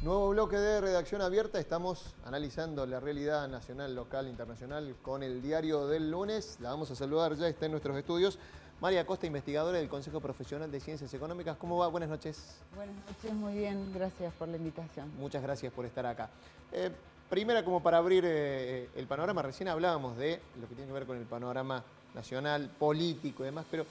Nuevo bloque de Redacción Abierta. Estamos analizando la realidad nacional, local, internacional con el diario del lunes. La vamos a saludar, ya está en nuestros estudios. María Costa, investigadora del Consejo Profesional de Ciencias Económicas. ¿Cómo va? Buenas noches. Buenas noches, muy bien. Gracias por la invitación. Muchas gracias por estar acá. Primera, como para abrir el panorama, recién hablábamos de lo que tiene que ver con el panorama nacional, político y demás, pero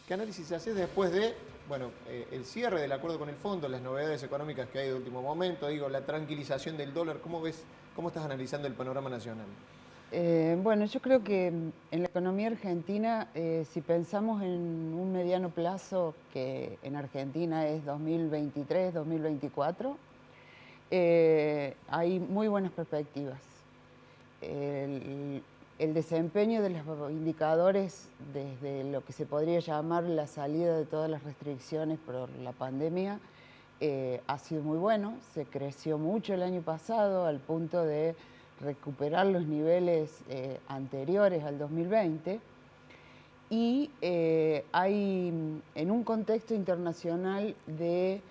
¿qué análisis haces después de, bueno, el cierre del acuerdo con el fondo, las novedades económicas que hay de último momento, digo, la tranquilización del dólar? ¿Cómo ves, cómo estás analizando el panorama nacional? Bueno, yo creo que en la economía argentina, si pensamos en un mediano plazo, que en Argentina es 2023, 2024, hay muy buenas perspectivas. El, el desempeño de los indicadores desde lo que se podría llamar la salida de todas las restricciones por la pandemia ha sido muy bueno. Se creció mucho el año pasado al punto de recuperar los niveles anteriores al 2020 y hay en un contexto internacional de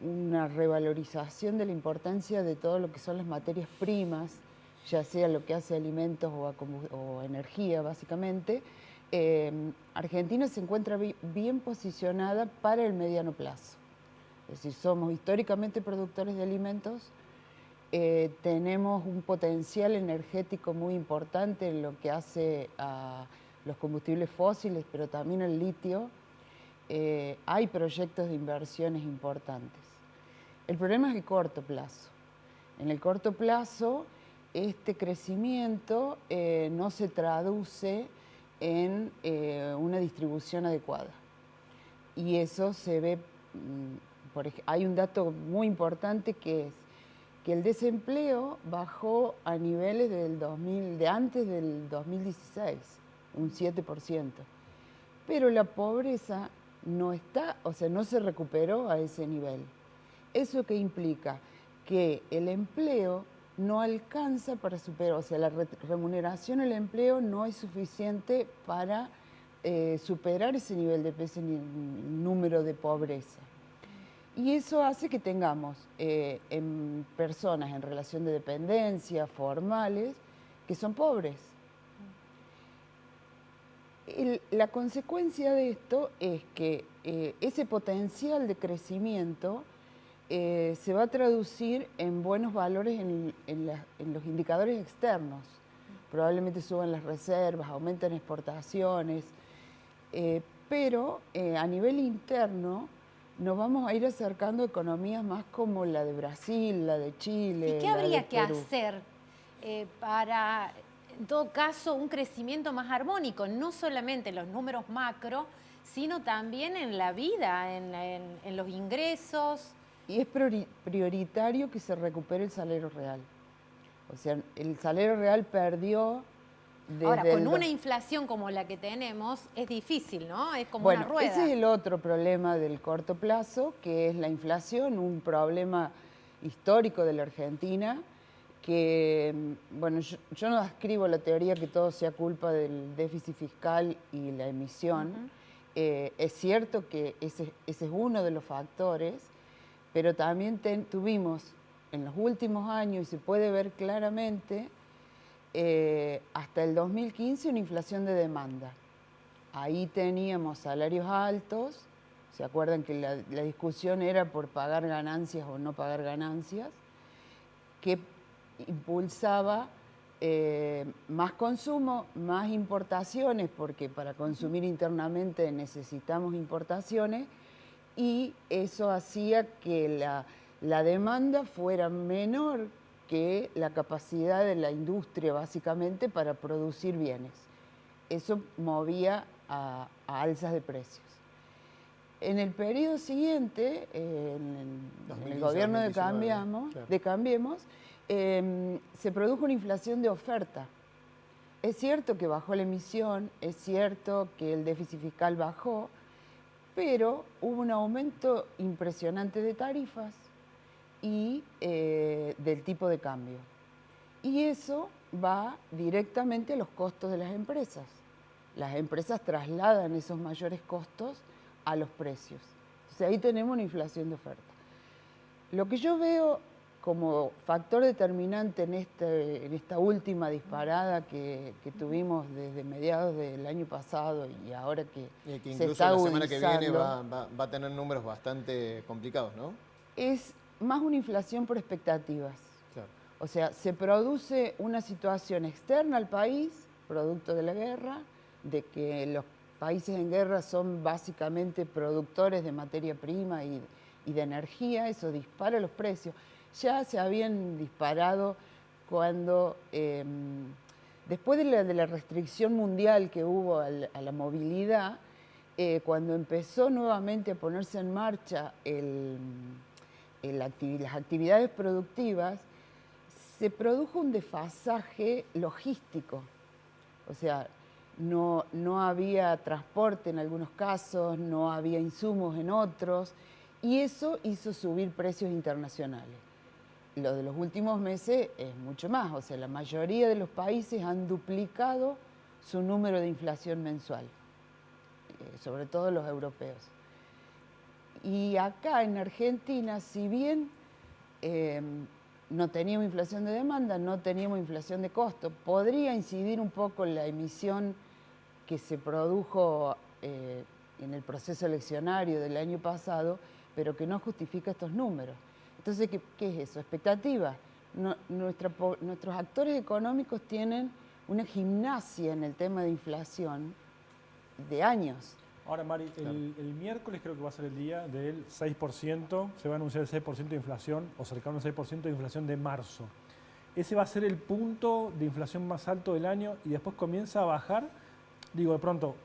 una revalorización de la importancia de todo lo que son las materias primas, ya sea lo que hace alimentos o energía básicamente. Argentina se encuentra bien posicionada para el mediano plazo. Es decir, somos históricamente productores de alimentos, tenemos un potencial energético muy importante en lo que hace a los combustibles fósiles, pero también el litio. Hay proyectos de inversiones importantes. El problema es el corto plazo. En el corto plazo, este crecimiento no se traduce en una distribución adecuada. Y eso se ve, hay un dato muy importante que es que el desempleo bajó a niveles de antes del 2016, un 7%. Pero la pobreza no está, o sea, no se recuperó a ese nivel. ¿Eso qué implica? Que el empleo no alcanza para superar, o sea, la remuneración al empleo no es suficiente para superar ese nivel de ese número de pobreza. Y eso hace que tengamos personas en relación de dependencia, formales, que son pobres. La consecuencia de esto es que ese potencial de crecimiento se va a traducir en buenos valores en los indicadores externos. Probablemente suban las reservas, aumentan exportaciones, pero a nivel interno nos vamos a ir acercando a economías más como la de Brasil, la de Chile, ¿Y qué la de habría que Perú. hacer para, en todo caso, un crecimiento más armónico? No solamente en los números macro, sino también en la vida, en los ingresos. Y es prioritario que se recupere el salario real. O sea, el salario real perdió desde Ahora, con una inflación como la que tenemos, es difícil, ¿no? Es como una rueda. Ese es el otro problema del corto plazo, que es la inflación, un problema histórico de la Argentina, que, bueno, yo no ascribo la teoría que todo sea culpa del déficit fiscal y la emisión. Es cierto que ese es uno de los factores, pero también tuvimos en los últimos años, y se puede ver claramente, hasta el 2015 una inflación de demanda. Ahí teníamos salarios altos, ¿se acuerdan que la discusión era por pagar ganancias o no pagar ganancias? Que impulsaba más consumo, más importaciones, porque para consumir internamente necesitamos importaciones, y eso hacía que la demanda fuera menor que la capacidad de la industria, básicamente, para producir bienes. Eso movía a alzas de precios. En el periodo siguiente, en el gobierno de Cambiemos, se produjo una inflación de oferta. Es cierto que bajó la emisión, es cierto que el déficit fiscal bajó, pero hubo un aumento impresionante de tarifas y del tipo de cambio. Y eso va directamente a los costos de las empresas. Las empresas trasladan esos mayores costos a los precios. Entonces ahí tenemos una inflación de oferta. Lo que yo veo como factor determinante en esta última disparada que tuvimos desde mediados del año pasado y ahora que Y que se incluso está la semana que viene agudizando, va a tener números bastante complicados, ¿no? es más una inflación por expectativas. Claro. O sea, se produce una situación externa al país, producto de la guerra, de que los países en guerra son básicamente productores de materia prima y de energía, eso dispara los precios. Ya se habían disparado cuando, después de la restricción mundial que hubo a la movilidad, cuando empezó nuevamente a ponerse en marcha las actividades productivas, se produjo un desfasaje logístico. O sea, no había transporte en algunos casos, no había insumos en otros, y eso hizo subir precios internacionales. Lo de los últimos meses es mucho más, o sea, la mayoría de los países han duplicado su número de inflación mensual, sobre todo los europeos. Y acá en Argentina, si bien no teníamos inflación de demanda, no teníamos inflación de costo, podría incidir un poco en la emisión que se produjo en el proceso eleccionario del año pasado, pero que no justifica estos números. Entonces, ¿qué es eso? Expectativa. Nuestros actores económicos tienen una gimnasia en el tema de inflación de años. Ahora, Mari, Claro. el miércoles creo que va a ser el día del 6%, se va a anunciar el 6% de inflación o cercano al 6% de inflación de marzo. Ese va a ser el punto de inflación más alto del año y después comienza a bajar. Digo, de pronto,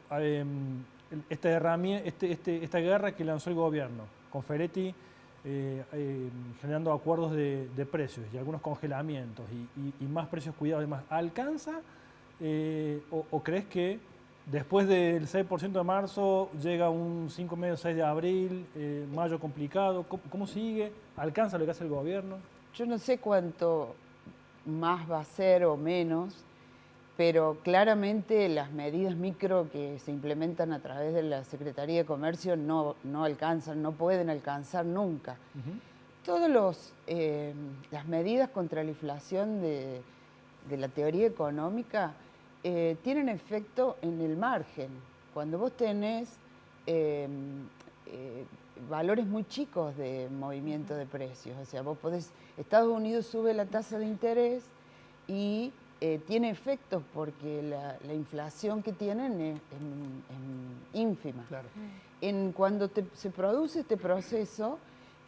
esta guerra que lanzó el gobierno, con Ferretti generando acuerdos de precios y algunos congelamientos y más precios cuidados y demás, ¿alcanza o crees que después del 6% de marzo llega un 5,5, 6 de abril, mayo complicado? ¿Cómo sigue? ¿Alcanza lo que hace el gobierno? Yo no sé cuánto más va a ser o menos, pero claramente las medidas micro que se implementan a través de la Secretaría de Comercio no alcanzan, no pueden alcanzar nunca. Todas las medidas contra la inflación de la teoría económica tienen efecto en el margen. Cuando vos tenés valores muy chicos de movimiento de precios, o sea, Estados Unidos sube la tasa de interés y tiene efectos porque la inflación que tienen es ínfima. Claro. Cuando se produce este proceso,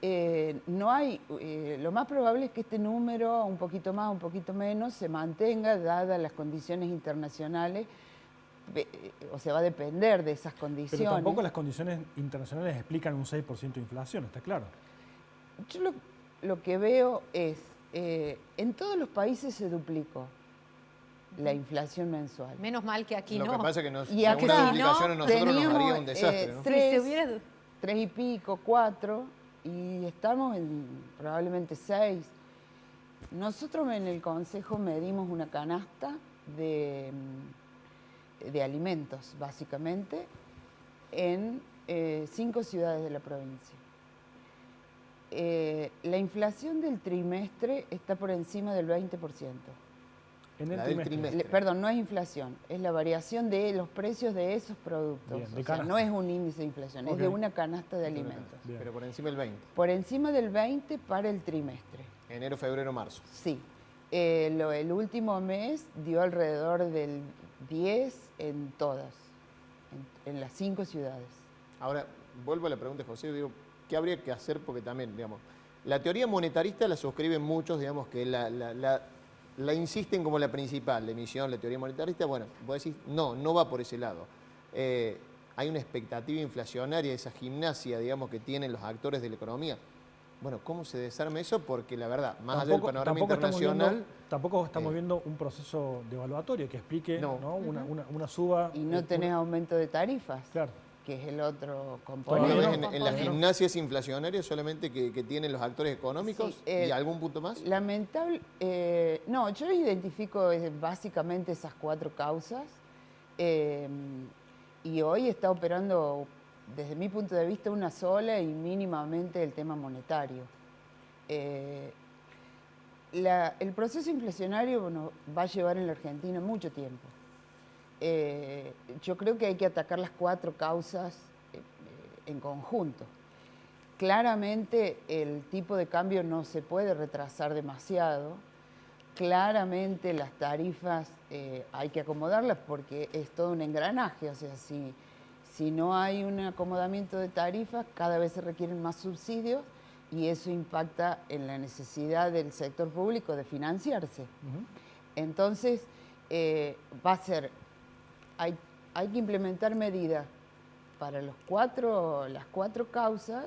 lo más probable es que este número, un poquito más, un poquito menos, se mantenga dadas las condiciones internacionales, o sea, va a depender de esas condiciones. Pero tampoco las condiciones internacionales explican un 6% de inflación, está claro. Yo lo que veo es, en todos los países se duplicó la inflación mensual. Menos mal que aquí Lo no. que pasa es que Y según la acá, duplicación a nosotros nos teníamos, haría un desastre, ¿no? Si se hubiera... 3 y pico, 4, y estamos en probablemente 6. Nosotros en el Consejo medimos una canasta de alimentos, básicamente, en 5 ciudades de la provincia. La inflación del trimestre está por encima del 20%. En el La del trimestre. trimestre. Perdón, no es inflación, es la variación de los precios de esos productos. Bien, de O sea, canasta. no es un índice de inflación, es de Ok. una canasta de alimentos. Bien. Pero por encima del 20. Por encima del 20 para el trimestre. Enero, febrero, marzo. Sí. El último mes dio alrededor del 10 en todas, en las 5 ciudades. Ahora, vuelvo a la pregunta de José, digo, ¿qué habría que hacer? Porque también, digamos, la teoría monetarista la suscriben muchos, digamos, que la insisten como la principal, la emisión, la teoría monetarista. Bueno, vos decís, no va por ese lado. Hay una expectativa inflacionaria, esa gimnasia, digamos, que tienen los actores de la economía. Bueno, ¿cómo se desarma eso? Porque la verdad, más allá del panorama internacional... Tampoco estamos viendo un proceso devaluatorio que explique No. ¿no? una suba. Y no tenés aumento de tarifas, Claro. que es el otro ¿Vos lo componente. ves no, en la todavía no. gimnasia es inflacionaria solamente que tienen los actores económicos? Sí, ¿Y algún punto más? Lamentable. No, yo identifico básicamente esas 4 causas. Y hoy está operando, desde mi punto de vista, una sola y mínimamente el tema monetario. El proceso inflacionario bueno, va a llevar en la Argentina mucho tiempo. Yo creo que hay que atacar las 4 causas en conjunto. Claramente el tipo de cambio no se puede retrasar demasiado. Claramente las tarifas hay que acomodarlas porque es todo un engranaje. O sea, si no hay un acomodamiento de tarifas, cada vez se requieren más subsidios y eso impacta en la necesidad del sector público de financiarse. Entonces, va a ser, hay que implementar medidas para las 4 causas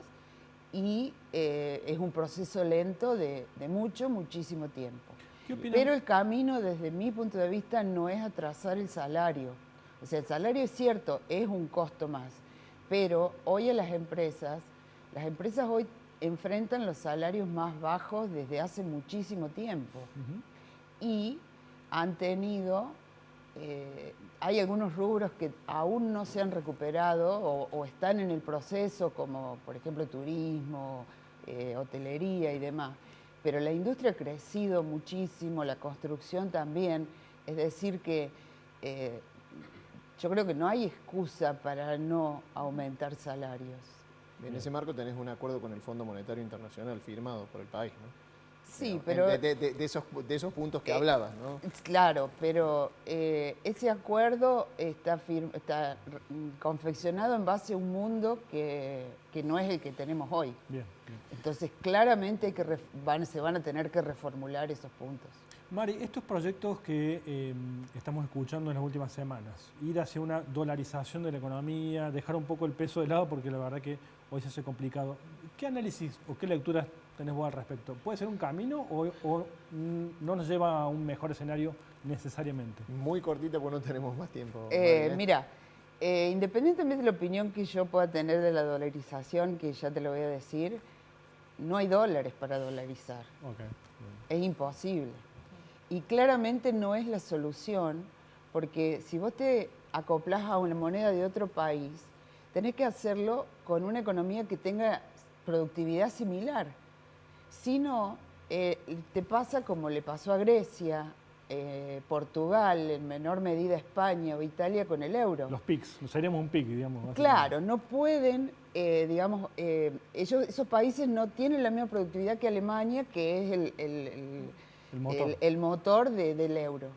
y es un proceso lento de muchísimo tiempo. ¿Qué opinan? Pero el camino, desde mi punto de vista, no es atrasar el salario. O sea, el salario es cierto, es un costo más, pero hoy a las empresas hoy enfrentan los salarios más bajos desde hace muchísimo tiempo. Y han tenido, hay algunos rubros que aún no se han recuperado o están en el proceso, como por ejemplo turismo, hotelería y demás. Pero la industria ha crecido muchísimo, la construcción también, es decir que yo creo que no hay excusa para no aumentar salarios. En ese marco tenés un acuerdo con el Fondo Monetario Internacional firmado por el país, ¿no? Sí, pero... De esos puntos que hablabas, ¿no? Claro, pero ese acuerdo está confeccionado en base a un mundo que no es el que tenemos hoy. Bien, bien. Entonces, claramente se van a tener que reformular esos puntos. Mari, estos proyectos que estamos escuchando en las últimas semanas, ir hacia una dolarización de la economía, dejar un poco el peso de lado porque la verdad que hoy se hace complicado. ¿Qué análisis o qué lecturas tenés vos al respecto? ¿Puede ser un camino o no nos lleva a un mejor escenario necesariamente? Muy cortita porque no tenemos más tiempo. Mira, independientemente de la opinión que yo pueda tener de la dolarización, que ya te lo voy a decir, no hay dólares para dolarizar. Okay. Es imposible. Y claramente no es la solución, porque si vos te acoplás a una moneda de otro país, tenés que hacerlo con una economía que tenga productividad similar. Si no, te pasa como le pasó a Grecia, Portugal, en menor medida España o Italia con el euro. Los PICs, seríamos un PIC, digamos. Claro, no pueden, esos países no tienen la misma productividad que Alemania, que es el motor del euro.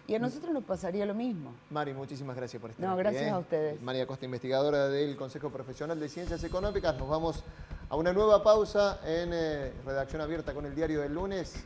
Y a nosotros nos pasaría lo mismo. Mari, muchísimas gracias por estar aquí. No, gracias a ustedes. María Costa, investigadora del Consejo Profesional de Ciencias Económicas. Nos vamos a una nueva pausa en Redacción Abierta con el Diario del Lunes.